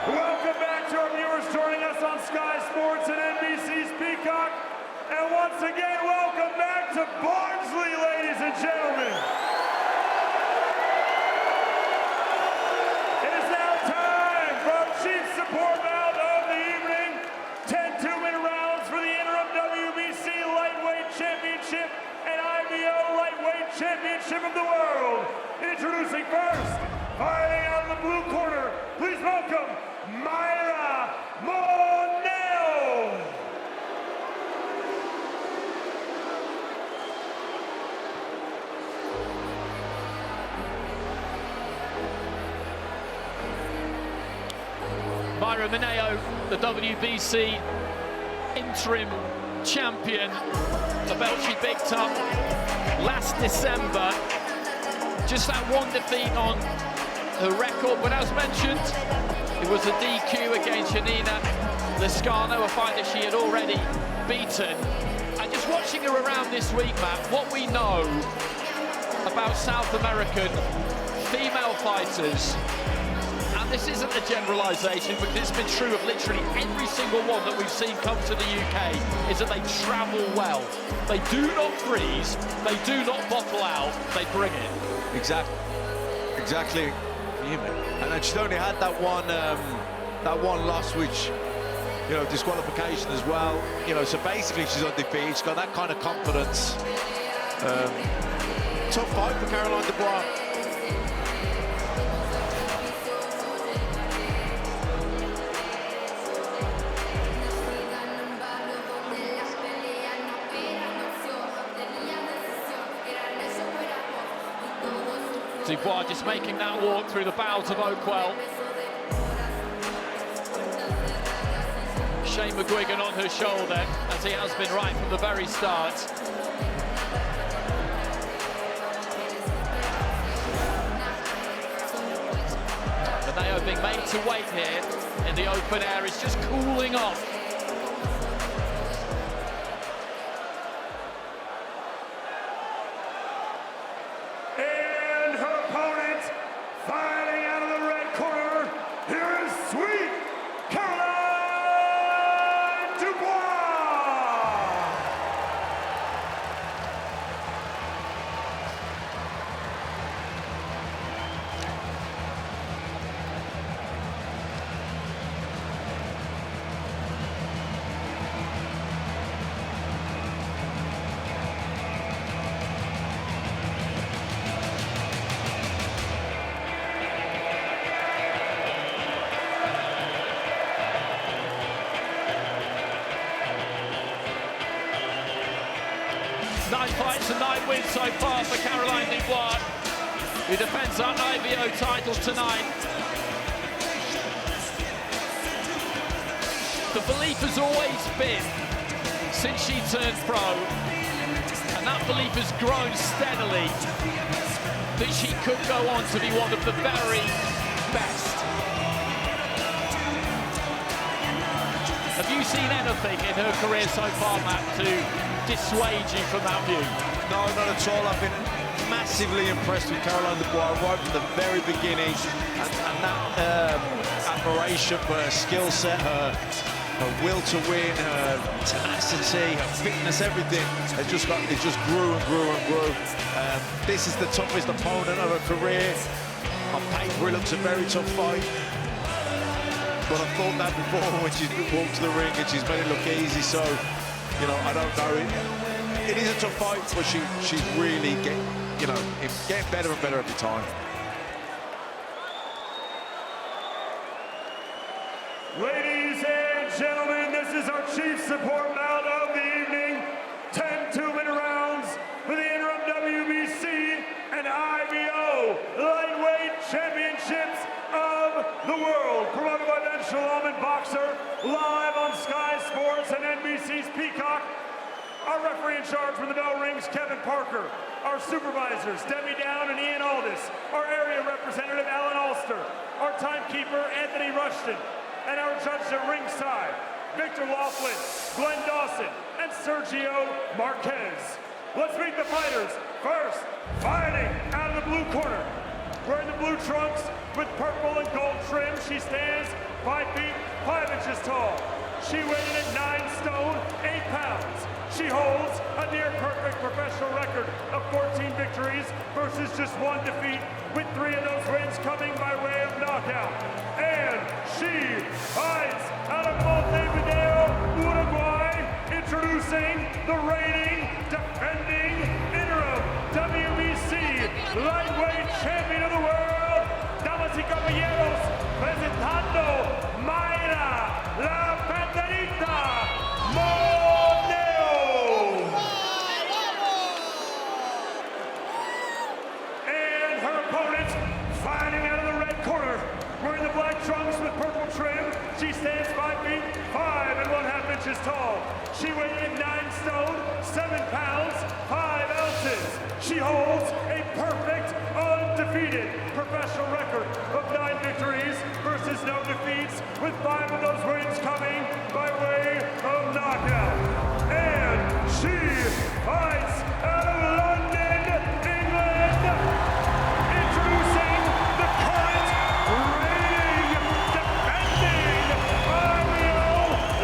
Welcome back to our viewers joining us on Sky Sports and NBC's Peacock. And once again, welcome back to Barnsley, ladies and gentlemen. It is now time for our chief support bout of the evening. 10 two-minute rounds for the Interim WBC Lightweight Championship and IBO Lightweight Championship of the World. Introducing first, fighting out of the blue corner, please welcome Maira Moneo. Maira Moneo, the WBC interim champion. The belt she picked up last December. Just that one defeat on her record, but as mentioned, it was a DQ against Janina Lezcano, a fight that she had already beaten. And just watching her around this week, Matt, what we know about South American female fighters, and this isn't a generalisation because it's been true of literally every single one that we've seen come to the UK, is that they travel well. They do not freeze, they do not bottle out, they bring it. Exactly. And then she's only had that one loss, which, you know, disqualification as well. You know, so basically she's undefeated. She's got that kind of confidence. Tough fight for Caroline Dubois. Dubois just making that walk through the bowels of Oakwell. Shane McGuigan on her shoulder, as he has been right from the very start. Moneo being made to wait here in the open air is just cooling off. Fighting out of the red corner, here is sweet Caroline Dubois! Nine fights and 9 wins so far for Caroline Dubois, who defends our IBO title tonight. The belief has always been, since she turned pro, and that belief has grown steadily, that she could go on to be one of the very best. Have you seen anything in her career so far, Matt, to dissuade you from that view? No, not at all. I've been massively impressed with Caroline Dubois right from the very beginning, and that admiration for her skill set, her will to win, her tenacity, her fitness, everything has just grew and grew and grew. This is the toughest opponent of her career. On paper, it looks a very tough fight. But I thought that before when she's walked to the ring and she's made it look easy. So, you know, I don't know. It is a tough fight, but she's really getting better and better every time. Ladies and gentlemen, this is our chief support bout of the evening. 10 two-minute rounds for the Interim WBC and IBO Lightweight Championships of the World. Promoted by Ben Shalom and Boxer, live on Sky Sports and NBC's Peacock. Our referee in charge for the bell rings, Kevin Parker. Our supervisors, Debbie Down and Ian Aldis. Our area representative, Alan Ulster. Our timekeeper, scorekeeper, Anthony Rushton. And our judges at ringside, Victor Laughlin, Glenn Dawson, and Sergio Marquez. Let's meet the fighters. First, fighting out of the blue corner. Wearing the blue trunks with purple and gold trim, she stands 5 feet 5 inches tall. She weighed in at 9 stone, 8 pounds. She holds a near-perfect professional record of 14 victories versus just 1 defeat, with 3 of those wins coming by way of knockout. And she fights out of Montevideo, Uruguay, introducing the reigning, defending, interim WBC lightweight champion of the world, damas y caballeros, presentando Maira La Panterita Moneo. And her opponent, fighting out of the red corner, wearing the black trunks with purple trim, she stands 5 feet 5 and 1/2 inches tall. She weighed in 9 stone, 7 pounds, 5 ounces. She holds a perfect, undefeated professional record of 9 victories versus no defeats, with 5 of those wins coming by way of knockout. And she fights out of London, England, introducing the current reigning, defending IBO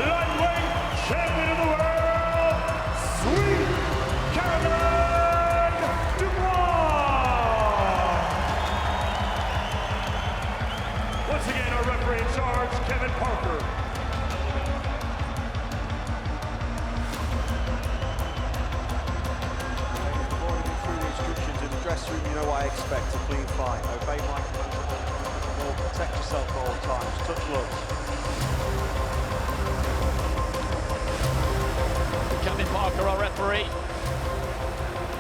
lightweight champion of the world, Sweet Caroline Dubois. Once again, our referee in charge, Kevin Parker. Dressing room, you know what I expect, a clean fight. Obey my commands or protect yourself at all times. Touch gloves. Kevin Parker, our referee.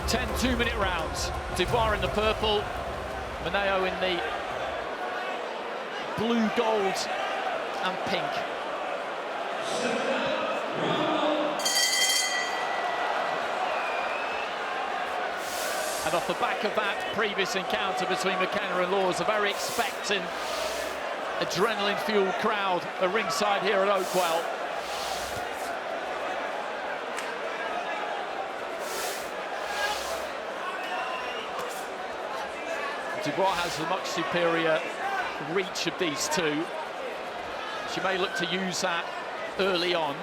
10 2-minute rounds. Dubois in the purple, Moneo in the blue, gold and pink. And off the back of that previous encounter between McKenna and Laws, a very expectant, adrenaline-fueled crowd at ringside here at Oakwell. Dubois has a much superior reach of these two. She may look to use that early on,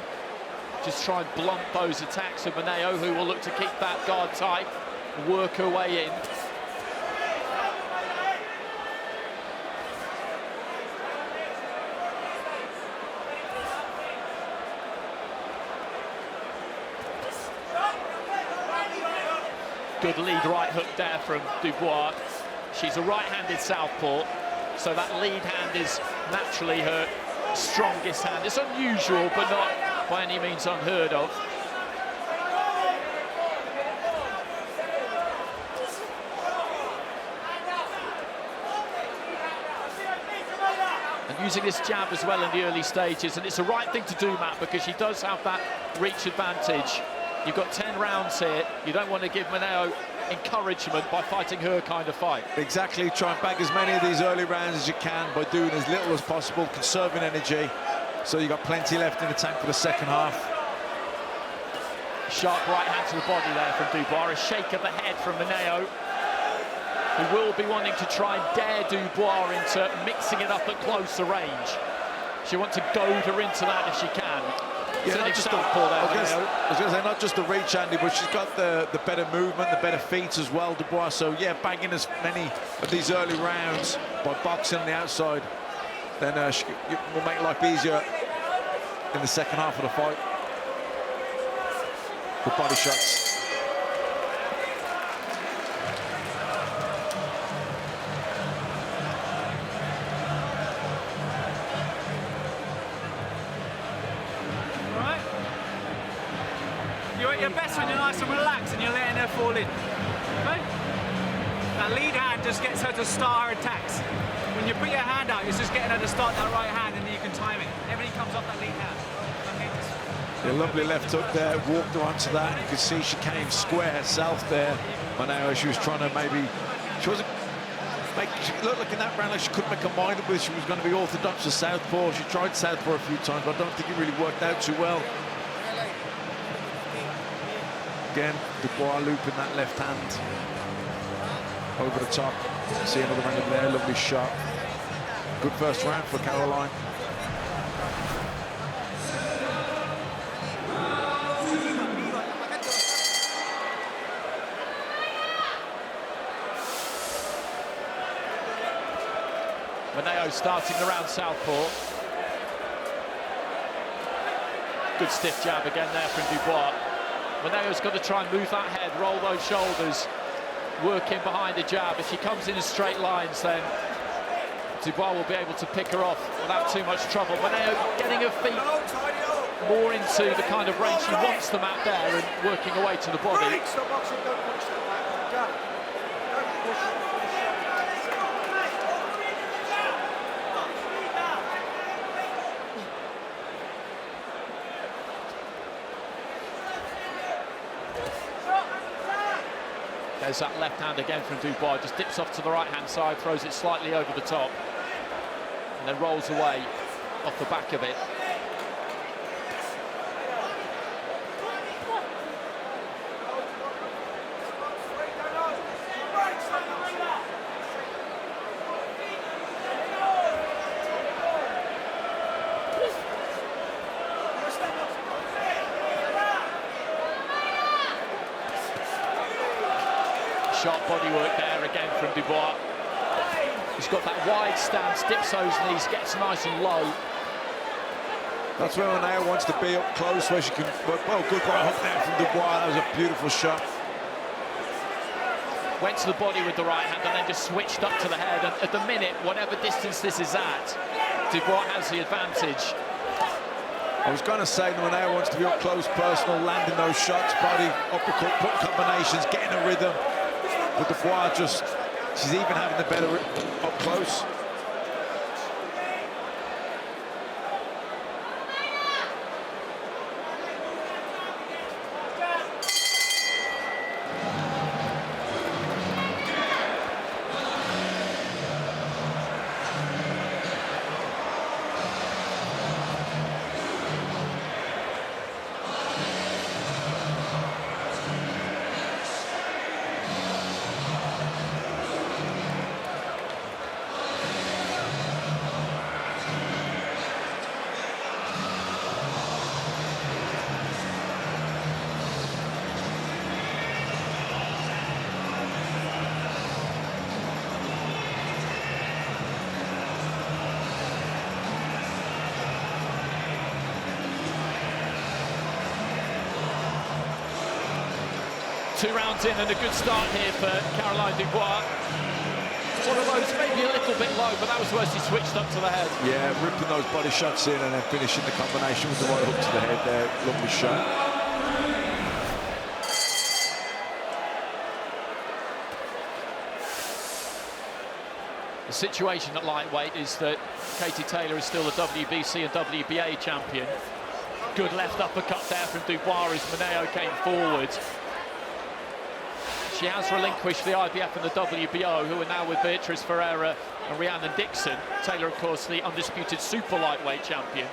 just try and blunt those attacks of Moneo, who will look to keep that guard tight, work her way in. Good lead right hook there from Dubois. She's a right-handed southpaw, so that lead hand is naturally her strongest hand. It's unusual, but not by any means unheard of. And using this jab as well in the early stages, and it's the right thing to do, Matt, because she does have that reach advantage. You've got 10 rounds here. You don't want to give Moneo encouragement by fighting her kind of fight. Exactly, try and bag as many of these early rounds as you can by doing as little as possible, conserving energy, so you've got plenty left in the tank for the second half. Sharp right hand to the body there from Dubois, a shake of the head from Moneo, who will be wanting to try and dare Dubois into mixing it up at closer range. She wants to goad her into that if she can. Yeah, not just I was going to say, not just the reach, Andy, but she's got the better movement, the better feet as well, Dubois. So, yeah, bagging as many of these early rounds by boxing on the outside, then will make life easier in the second half of the fight. With body shots. You're at your best when you're nice and relaxed and you're letting her fall in. Okay? That lead hand just gets her to start her attacks. When you put your hand out, it's just getting her to start that right hand, and then you can time it. Everything comes off that lead hand. A lovely left hook there, walked her onto that. You could see she came square herself there. Moneo, she was trying to maybe, she wasn't She looked like in that round like she couldn't make her mind up with. She was going to be orthodox to southpaw. She tried southpaw a few times, but I don't think it really worked out too well. Again, Dubois looping that left hand over the top. See another angle there, lovely shot. Good first round for Caroline. Moneo starting around southpaw. Good stiff jab again there from Dubois. Moneo's got to try and move that head, roll those shoulders, work in behind the jab. If she comes in straight lines, then Dubois will be able to pick her off without too much trouble. Moneo getting her feet more into the kind of range she wants them at there and working away to the body. There's that left hand again from Dubois, just dips off to the right-hand side, throws it slightly over the top, and then rolls away off the back of it. Sharp bodywork there again from Dubois. He's got that wide stance, dips those knees, gets nice and low. That's where Moneo wants to be, up close, where she can work. Well, good right hook there from Dubois. That was a beautiful shot. Went to the body with the right hand and then just switched up to the head. And at the minute, whatever distance this is at, Dubois has the advantage. I was going to say Moneo wants to be up close, personal, landing those shots, body, uppercut, put combinations, getting a rhythm. But Dubois just, she's even having the better up close. Two rounds in and a good start here for Caroline Dubois. One of those maybe a little bit low, but that was where she switched up to the head. Yeah, ripping those body shots in and then finishing the combination with the right hook to the head there. Lovely shot. The situation at lightweight is that Katie Taylor is still the WBC and WBA champion. Good left uppercut there from Dubois as Moneo came forward. She has relinquished the IBF and the WBO, who are now with Beatrice Ferreira and Rhiannon Dixon. Taylor, of course, the undisputed super lightweight champion.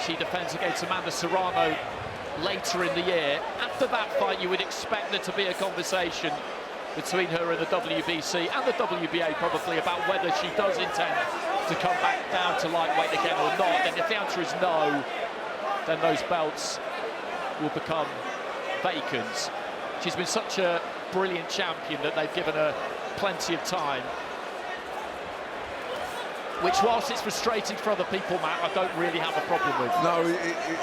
She defends against Amanda Serrano later in the year. After that fight, you would expect there to be a conversation between her and the WBC and the WBA probably about whether she does intend to come back down to lightweight again or not. And if the answer is no, then those belts will become vacant. She's been such a brilliant champion that they've given her plenty of time, which, whilst it's frustrating for other people, Matt, I don't really have a problem with. No,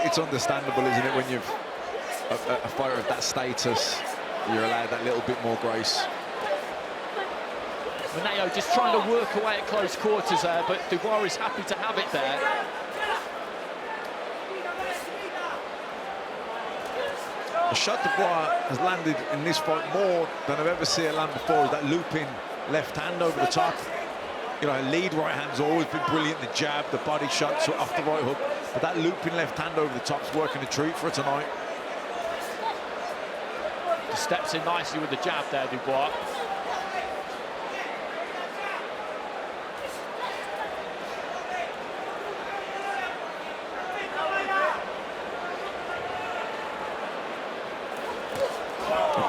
it's understandable, isn't it, when you've a fighter of that status, you're allowed that little bit more grace. Moneo just trying to work away at close quarters there, but Dubois is happy to have it there. The shot Dubois has landed in this fight more than I've ever seen it land before is that looping left hand over the top. You know, lead right hand's always been brilliant. The jab, the body shots off the right hook, but that looping left hand over the top's working a treat for her tonight. Steps in nicely with the jab there, Dubois.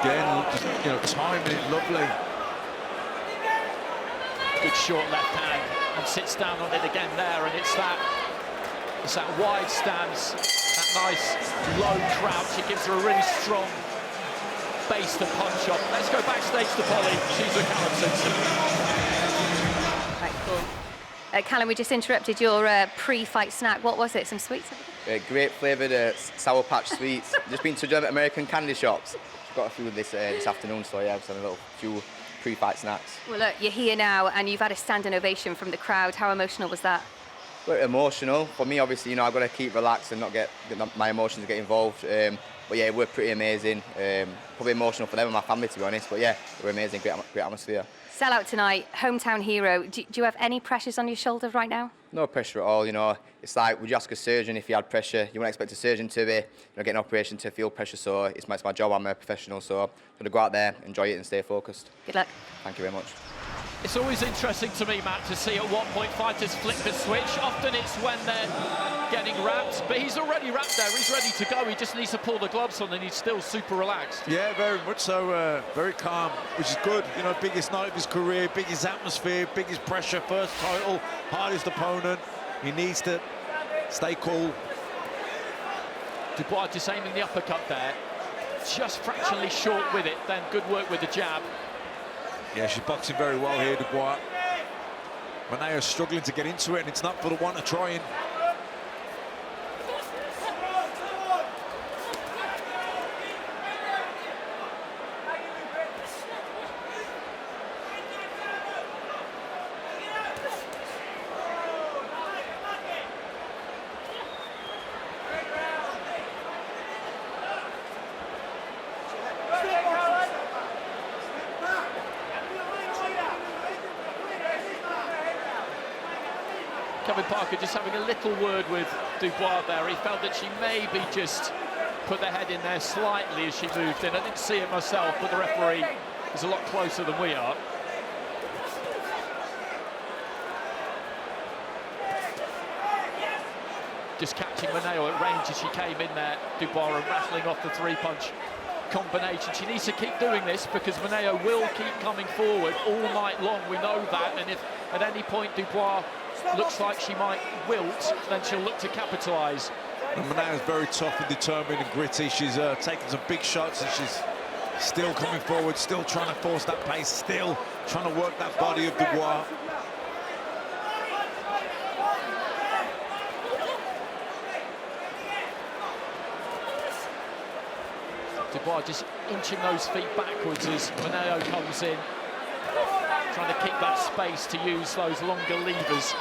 Again, just, timing it lovely. Good short left hand, and sits down on it again there, and it's that wide stance, that nice low crouch. It gives her a really strong base to punch off. Let's go backstage to Polly. She's with Callum Simpson. Right, cool. Callum, we just interrupted your pre-fight snack. What was it? Some sweets? Grape flavoured Sour Patch sweets. Just been to American candy shops. Got a few this afternoon, so yeah, I've had a few pre-fight snacks. Well, look, you're here now, and you've had a standing ovation from the crowd. How emotional was that? Well, emotional. For me, obviously, I've got to keep relaxed and not get my emotions get involved. But yeah, we're pretty amazing. Probably emotional for them and my family, to be honest. But yeah, we're amazing, great atmosphere. Sell out tonight, hometown hero. Do you have any pressures on your shoulders right now? No pressure at all, It's like, would you ask a surgeon if you had pressure? You wouldn't expect a surgeon to be, get an operation to feel pressure, so it's my job, I'm a professional, so I'm going to go out there, enjoy it and stay focused. Good luck. Thank you very much. It's always interesting to me, Matt, to see at what point fighters flick the switch. Often it's when they're getting wrapped, but he's already wrapped there, he's ready to go. He just needs to pull the gloves on and he's still super relaxed. Yeah, very much so, very calm, which is good. Biggest night of his career, biggest atmosphere, biggest pressure, first title, hardest opponent. He needs to stay cool. Dubois just aiming the uppercut there, just fractionally short with it, then good work with the jab. Yeah, she's boxing very well here, Dubois. Moneo's struggling to get into it, and it's not for the want of trying. Kevin Parker just having a little word with Dubois there. He felt that she maybe just put the head in there slightly as she moved in. I didn't see it myself, but the referee is a lot closer than we are. Just catching Moneo at range as she came in there, Dubois, and rattling off the three-punch combination. She needs to keep doing this because Moneo will keep coming forward all night long. We know that, and if at any point Dubois looks like she might wilt, then she'll look to capitalise. Moneo's very tough and determined and gritty. She's taking some big shots and she's still coming forward, still trying to force that pace, still trying to work that body of Dubois. Dubois just inching those feet backwards as Moneo comes in, trying to keep that space to use those longer levers.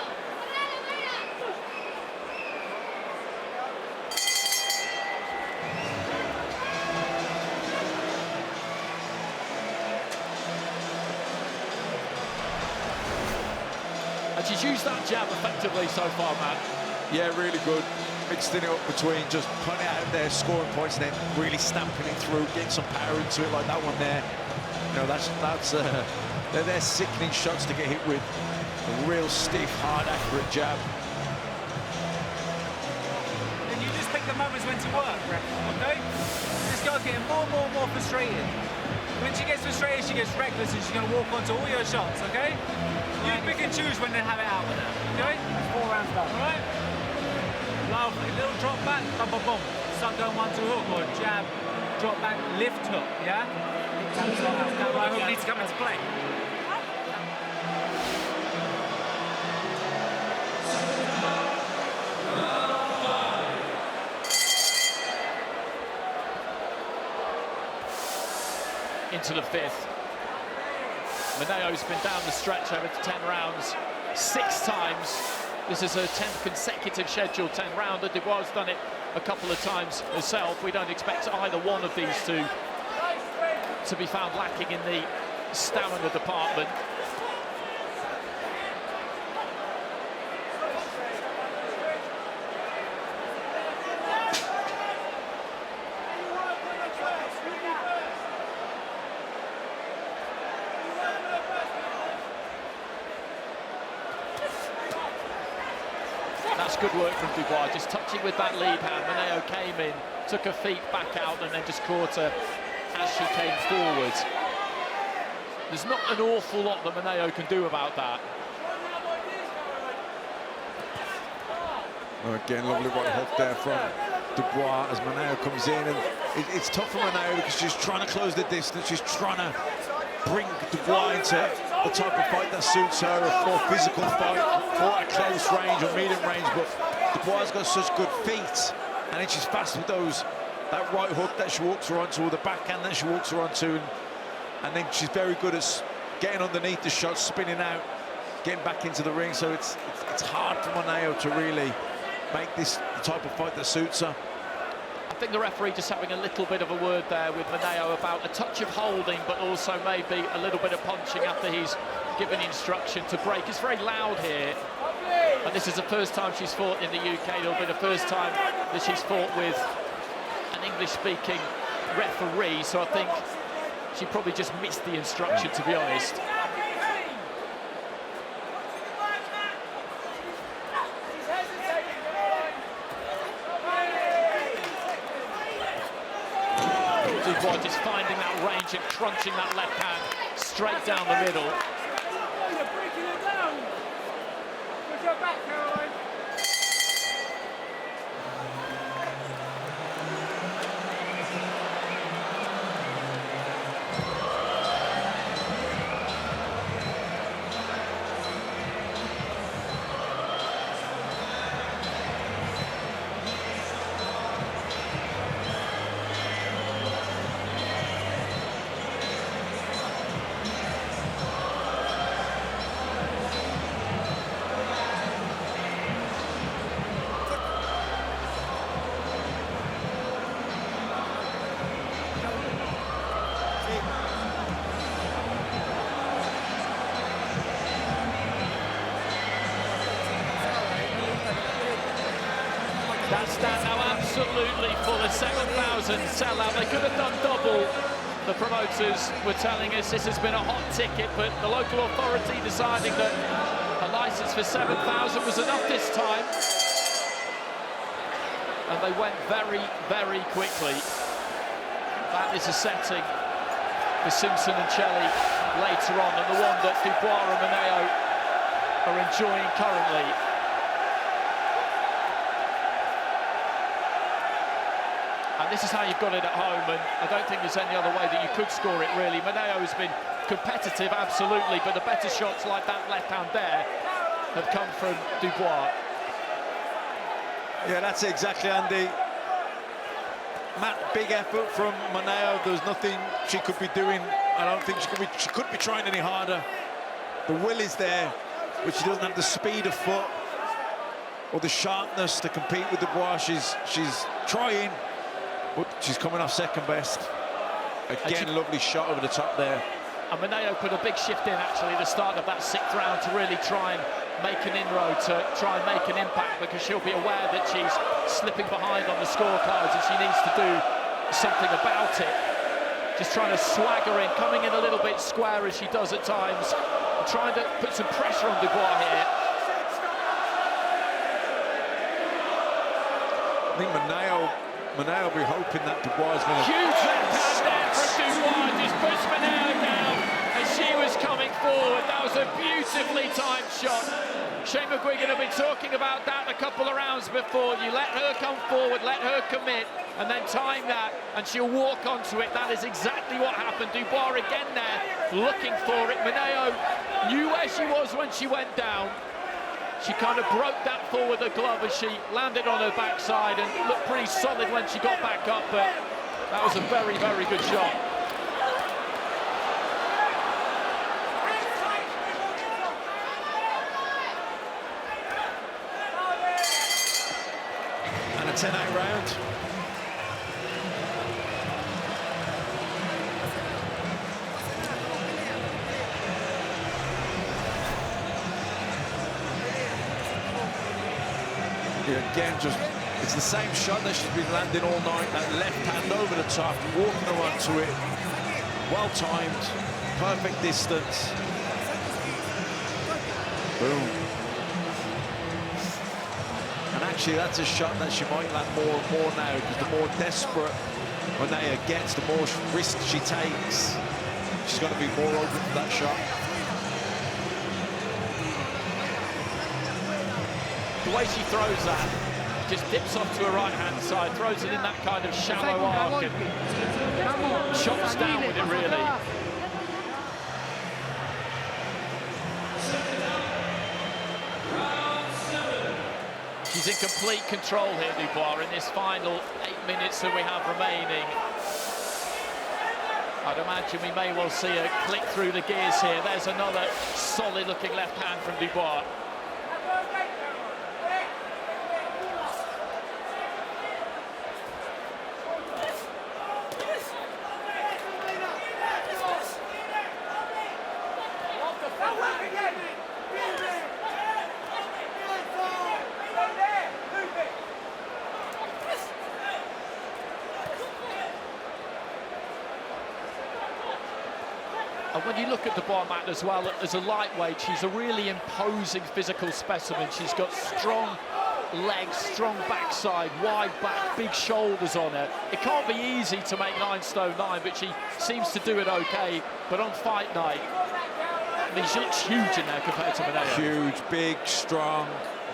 And she's used that jab effectively so far, Matt. Yeah, really good. Mixing it up between just putting it out there, scoring points, and then really stamping it through, getting some power into it like that one there. They're sickening shots to get hit with. A real stiff, hard, accurate jab. And you just pick the moments when to work, okay? This girl's getting more and more frustrated. When she gets frustrated, she gets reckless and she's going to walk onto all your shots, okay? You pick and choose when to have it out with her, okay? That's 4 rounds done. All right? Lovely. Little drop back, boom, boom, boom. Start going 1-2 hook or jab, drop back, lift hook, yeah? That right hook needs to come into play. Into the 5th. Moneo's been down the stretch over 10 rounds 6 times. This is her 10th consecutive scheduled 10 rounder. Dubois has done it a couple of times herself. We don't expect either one of these two to be found lacking in the stamina department. That's good work from Dubois, just touching with that lead hand. Moneo came in, took her feet back out, and then just caught her as she came forward. There's not an awful lot that Moneo can do about that. Well, again, lovely right hook there from Dubois as Moneo comes in, and it's tough for Moneo because she's trying to close the distance. She's trying to bring Dubois into the type of fight that suits her, a more physical fight, more at close range or medium range. But Dubois got such good feet, and then she's fast with that right hook that she walks her onto, or the backhand that she walks her onto, and then she's very good at getting underneath the shot, spinning out, getting back into the ring. So it's hard for Moneo to really make this the type of fight that suits her. I think the referee just having a little bit of a word there with Moneo about a touch of holding, but also maybe a little bit of punching after he's given instruction to break. It's very loud here, and this is the first time she's fought in the UK. It'll be the first time that she's fought with an English-speaking referee, so I think she probably just missed the instruction, to be honest. Dubois just finding that range and crunching that left hand straight down the middle. You're breaking it down. With your back, Caroline. That stand now absolutely full, a 7,000 sellout. They could have done double. The promoters were telling us this has been a hot ticket, but the local authority deciding that a license for 7,000 was enough this time. And they went very, very quickly. That is a setting for Simpson and Shelley later on, and the one that Dubois and Moneo are enjoying currently. And this is how you've got it at home, and I don't think there's any other way that you could score it, really. Moneo has been competitive, absolutely, but the better shots like that left hand there have come from Dubois. Yeah, that's it exactly, Andy. Matt, big effort from Moneo. There's nothing she could be doing. I don't think she could be trying any harder. The will is there, but she doesn't have the speed of foot or the sharpness to compete with Dubois. She's trying, but she's coming off second best. Again, lovely shot over the top there. And Moneo put a big shift in, actually, at the start of that 6th round to really try and make an inroad, to try and make an impact, because she'll be aware that she's slipping behind on the scorecards and she needs to do something about it. Just trying to swagger in, coming in a little bit square as she does at times, and trying to put some pressure on Dubois here. I think Moneo will be hoping that Dubois is going to... Huge left hand there from Dubois, just pushed Moneo down as she was coming forward. That was a beautifully timed shot. Shane McGuigan have been talking about that a couple of rounds before. You let her come forward, let her commit, and then time that, and she'll walk onto it. That is exactly what happened. Dubois again there, looking for it. Moneo knew where she was when she went down. She kind of broke that forward the glove as she landed on her backside and looked pretty solid when she got back up, but that was a very, very good shot. And a 10-8 round. Again, it's the same shot that she's been landing all night, that left hand over the top, walking her onto it, well timed, perfect distance. Boom. actually, that's a shot that she might land more and more now, because the more desperate Moneo gets, the more risk she takes. She's going to be more open for that shot. The way she throws that, just dips off to her right-hand side, throws it in that kind of shallow arc, and chops down with it, really. She's in complete control here, Dubois, in this final 8 minutes that we have remaining. I'd imagine we may well see her click through the gears here. There's another solid-looking left hand from Dubois. And when you look at Dubois Maira as well, as a lightweight, she's a really imposing physical specimen. She's got strong legs, strong backside, wide back, big shoulders on her. It can't be easy to make 9 stone 9, but she seems to do it okay. But on fight night, I mean, she looks huge in there compared to Moneo. Huge, big, strong,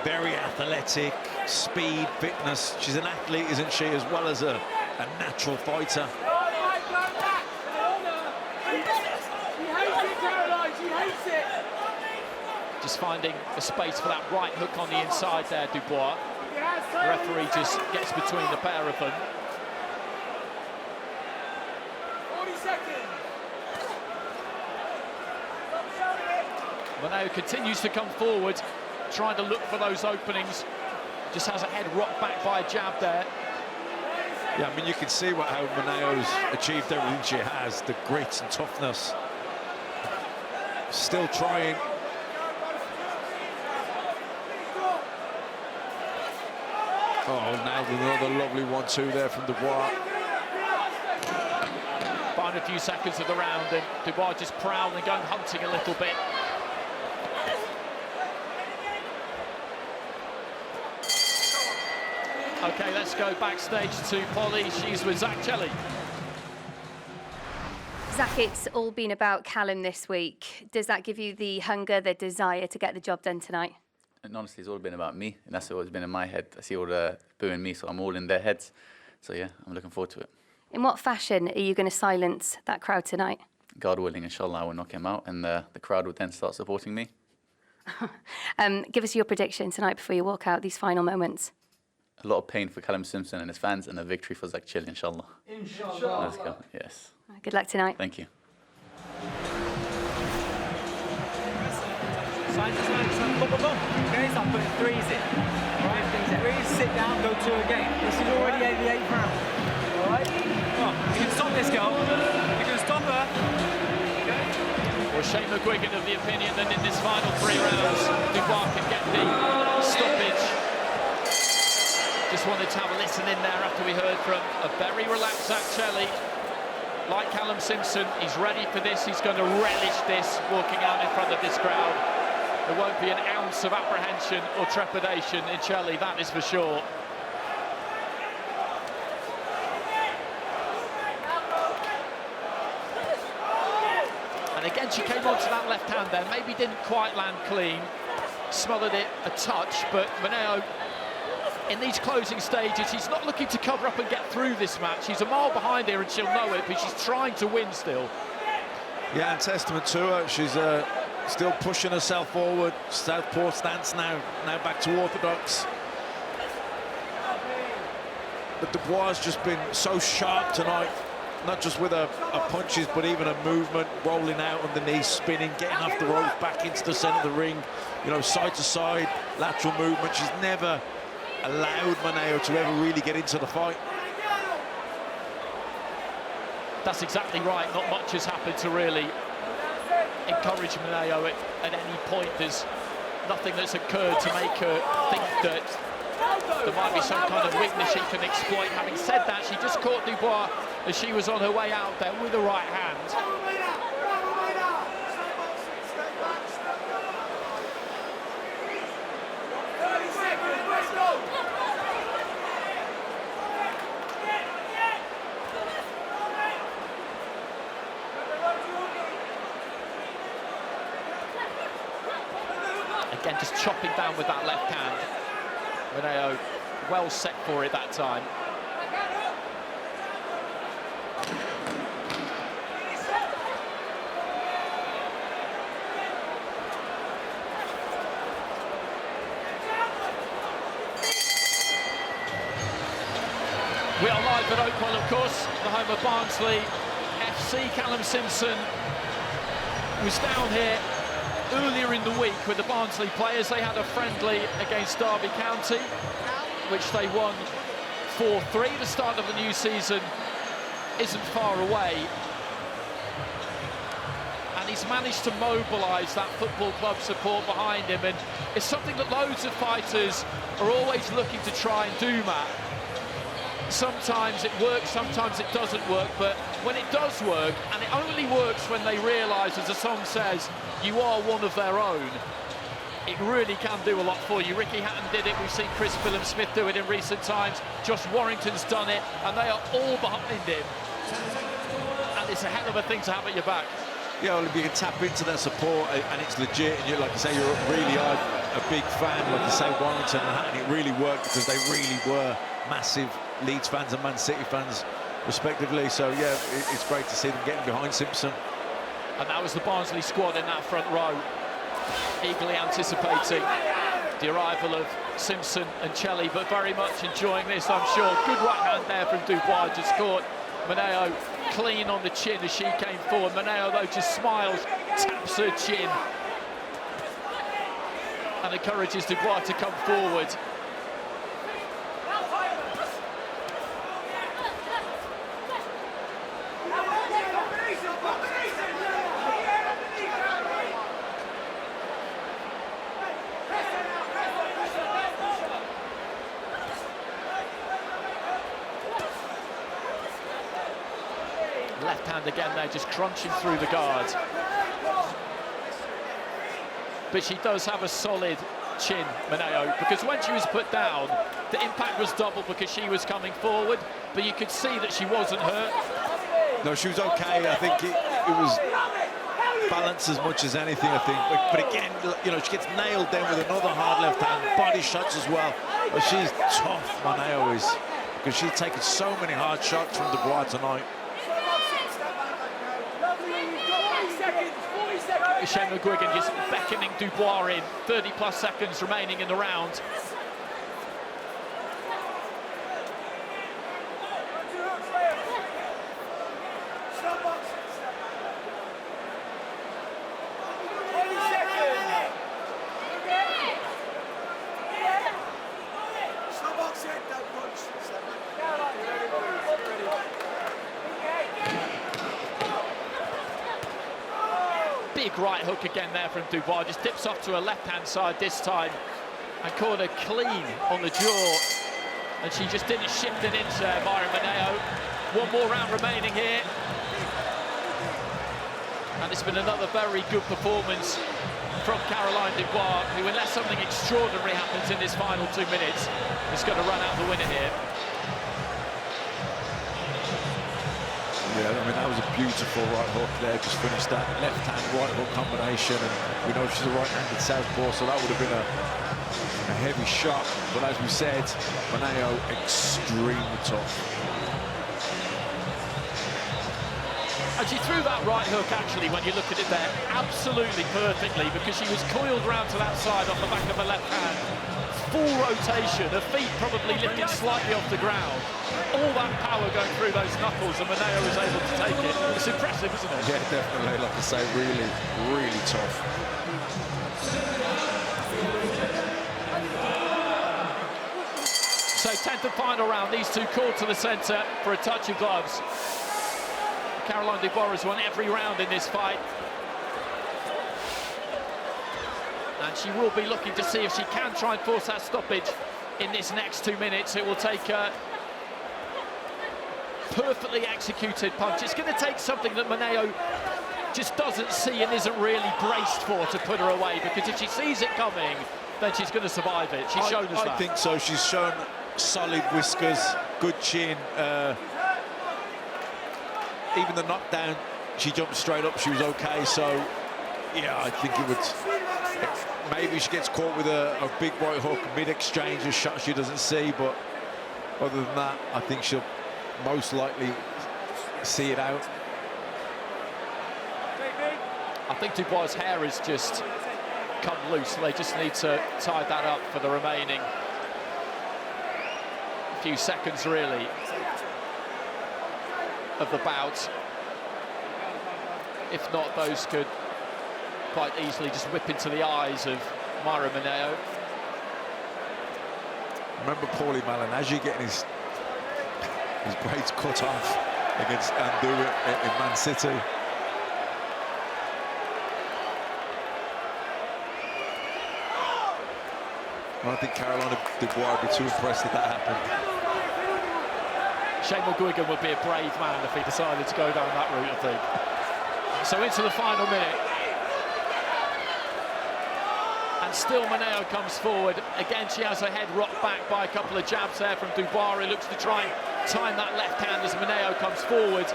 very athletic, speed, fitness. She's an athlete, isn't she, as well as a natural fighter. Just finding a space for that right hook on the inside there, Dubois. The referee just gets between the pair of them. 40 seconds. Moneo continues to come forward, trying to look for those openings. Just has a head rocked back by a jab there. Yeah, I mean, you can see how Moneo's achieved everything she has, the grit and toughness. Still trying. Oh, now another lovely 1-2 there from Dubois. Final few seconds of the round, and Dubois just prowling, going hunting a little bit. Okay, let's go backstage to Polly. She's with Zach Chelly. Zach, it's all been about Callum this week. Does that give you the hunger, the desire to get the job done tonight? And honestly, it's all been about me, and that's what's been in my head. I see all the booing me, so I'm all in their heads. So yeah, I'm looking forward to it. In what fashion are you going to silence that crowd tonight? God willing, inshallah, I will knock him out, and the crowd will then start supporting me. Give us your prediction tonight before you walk out, these final moments. A lot of pain for Callum Simpson and his fans, and a victory for Zach Chelly, inshallah. Inshallah. Let's go, yes. Good luck tonight. Thank you. Side to side, boom, boom, boom. Okay, so I'm putting threes in. Right, threes, sit down, go 2 again. This is already 88 round. All right? Oh, you can stop this girl. You can stop her. Okay. Well, Shane McGuigan of the opinion that in this final 3 rounds, Dubois can get the stoppage. Just wanted to have a listen in there after we heard from a very relaxed Zach Chelly. Like Callum Simpson, he's ready for this. He's going to relish this, walking out in front of this crowd. There won't be an ounce of apprehension or trepidation in Chelly, that is for sure. And again, she came onto that left hand there, maybe didn't quite land clean, smothered it a touch, but Moneo, in these closing stages, he's not looking to cover up and get through this match. He's a mile behind here and she'll know it, but she's trying to win still. Yeah, and testament to her. She's still pushing herself forward. Southpaw stance now back to orthodox. But Dubois has just been so sharp tonight, not just with her punches, but even her movement, rolling out on the knees, spinning, getting off the rope, back into the centre of the ring, you know, side to side, lateral movement. She's never allowed Moneo to ever really get into the fight. That's exactly right. Not much has happened to really encourage Moneo at any point. There's nothing that's occurred to make her think that there might be some kind of weakness she can exploit. Having said that, she just caught Dubois as she was on her way out there with the right hand. Again, just chopping down with that left hand. Moneo well set for it that time. We are live at Oakwell, of course, the home of Barnsley FC. Callum Simpson was down here earlier in the week with the Barnsley players. They had a friendly against Derby County, which they won 4-3. The start of the new season isn't far away. And he's managed to mobilise that football club support behind him. And it's something that loads of fighters are always looking to try and do, Matt. Sometimes it works, sometimes it doesn't work, but when it does work, and it only works when they realise, as the song says, you are one of their own, it really can do a lot for you. Ricky Hatton did it, we've seen Chris Phillips-Smith do it in recent times, Josh Warrington's done it, and they are all behind him. And it's a hell of a thing to have at your back. Yeah, well, if you can tap into that support and it's legit, and you, like you say, you really are a big fan, like you say, Warrington and Hatton, it really worked because they really were massive Leeds fans and Man City fans, respectively. So, yeah, it's great to see them getting behind Simpson. And that was the Barnsley squad in that front row, eagerly anticipating the arrival of Simpson and Chelly, but very much enjoying this, I'm sure. Good right hand there from Dubois, just caught Moneo clean on the chin as she came forward. Moneo, though, just smiles, taps her chin, and encourages Dubois to come forward. Left hand again there, just crunching through the guard. But she does have a solid chin, Moneo, because when she was put down, the impact was double because she was coming forward, but you could see that she wasn't hurt. No, she was okay. I think it was balance as much as anything, I think. But again, you know, she gets nailed then with another hard left hand, body shots as well. But she's tough, Moneo is, because she's taken so many hard shots from Dubois tonight. Shane McGuigan just beckoning Dubois in. 30+ seconds remaining in the round. Big right hook again there from Dubois, just dips off to her left-hand side this time and caught her clean on the jaw, and she just didn't shift an inch there, Maira Moneo. One more round remaining here, and it's been another very good performance from Caroline Dubois, who, unless something extraordinary happens in this final 2 minutes, is going to run out the winner here. Yeah, I mean, that was a beautiful right hook there, just finished that left-hand right hook combination, and we know she's a right-handed southpaw, so that would have been a heavy shot, but as we said, Moneo extremely tough. And she threw that right hook, actually, when you look at it there, absolutely perfectly, because she was coiled round to that side on the back of her left hand. Full rotation, her feet probably lifting slightly off the ground. All that power going through those knuckles, and Moneo was able to take it. It's impressive, isn't it? Yeah, definitely, like I say, really, really tough. So 10th and final round, these two called to the centre for a touch of gloves. Caroline Dubois has won every round in this fight. And she will be looking to see if she can try and force that stoppage in this next 2 minutes. It will take a perfectly executed punch. It's going to take something that Moneo just doesn't see and isn't really braced for to put her away, because if she sees it coming, then she's going to survive it. She's shown us that. I think so. She's shown solid whiskers, good chin. Even the knockdown, she jumped straight up, she was okay. So Yeah, I think it would. Maybe she gets caught with a big right hook mid-exchange, a shot she doesn't see, but other than that, I think she'll most likely see it out. I think Dubois' hair has just come loose. They just need to tie that up for the remaining few seconds, really, of the bout. If not, those could quite easily just whip into the eyes of Maira Moneo. Remember Paulie Malignaggi getting his braids cut off against Andu in Man City. I don't think Caroline Dubois would be too impressed if that happened. Shane McGuigan would be a brave man if he decided to go down that route, I think. So into the final minute. And still Moneo comes forward. Again, she has her head rocked back by a couple of jabs there from Dubois, who looks to try and time that left hand as Moneo comes forward.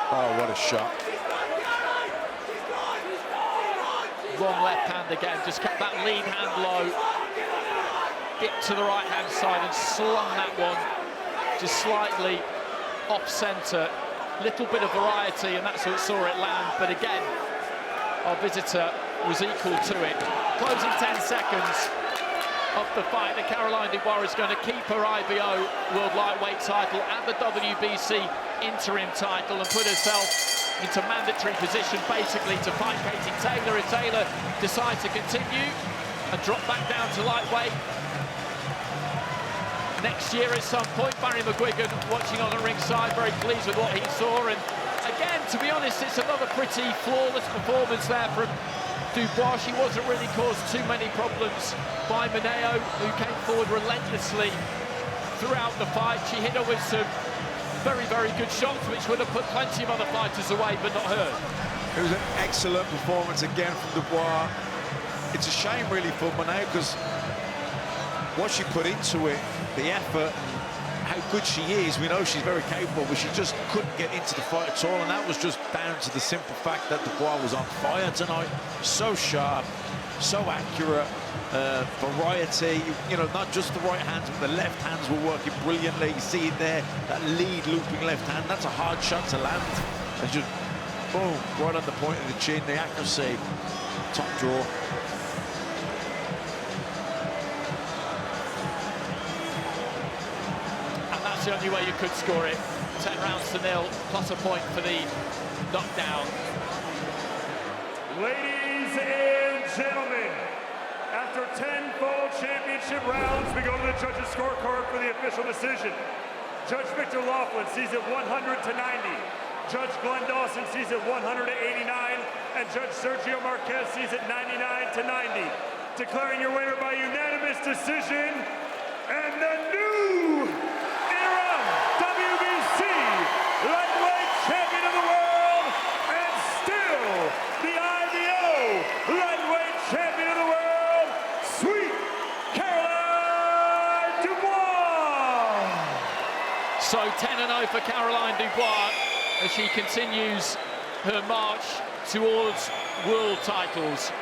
Oh, what a shot. Wrong left hand again, just kept that lead hand low. Get to the right hand side and slung that one just slightly off centre. Little bit of variety, and that's what saw it land. But again, our visitor was equal to it. Closing 10 seconds of the fight. That Caroline Dubois is going to keep her IBO World Lightweight title and the WBC Interim title and put herself into mandatory position basically to fight Katie Taylor if Taylor decides to continue and drop back down to lightweight next year at some point. Barry McGuigan watching on the ringside, very pleased with what he saw, and again, to be honest, it's another pretty flawless performance there from Dubois. She wasn't really caused too many problems by Moneo, who came forward relentlessly throughout the fight. She hit her with some very, very good shots, which would have put plenty of other fighters away, but not her. It was an excellent performance again from Dubois. It's a shame, really, for Moneo, because what she put into it, the effort, and how good she is, we know she's very capable, but she just couldn't get into the fight at all, and that was just down to the simple fact that Dubois was on fire tonight. So sharp, so accurate. Variety, you know, not just the right hands, but the left hands were working brilliantly. You see it there, that lead looping left hand, that's a hard shot to land. And just, boom, right on the point of the chin, the accuracy, top draw. And that's the only way you could score it. 10 rounds to 0, plus a point for the knockdown. Ladies and gentlemen, after 10 full championship rounds, we go to the judges' scorecard for the official decision. Judge Victor Laughlin sees it 100 to 90. Judge Glenn Dawson sees it 100 to 89. And Judge Sergio Marquez sees it 99 to 90. Declaring your winner by unanimous decision, and the new interim WBC lightweight champion of the world, and still the IBO lightweight champion of the world, sweet Caroline Dubois. So 10-0 for Caroline Dubois as she continues her march towards world titles.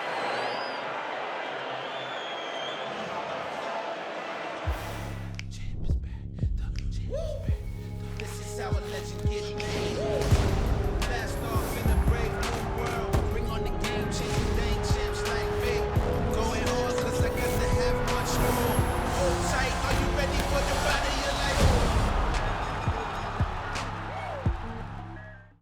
This is how a legend gets made.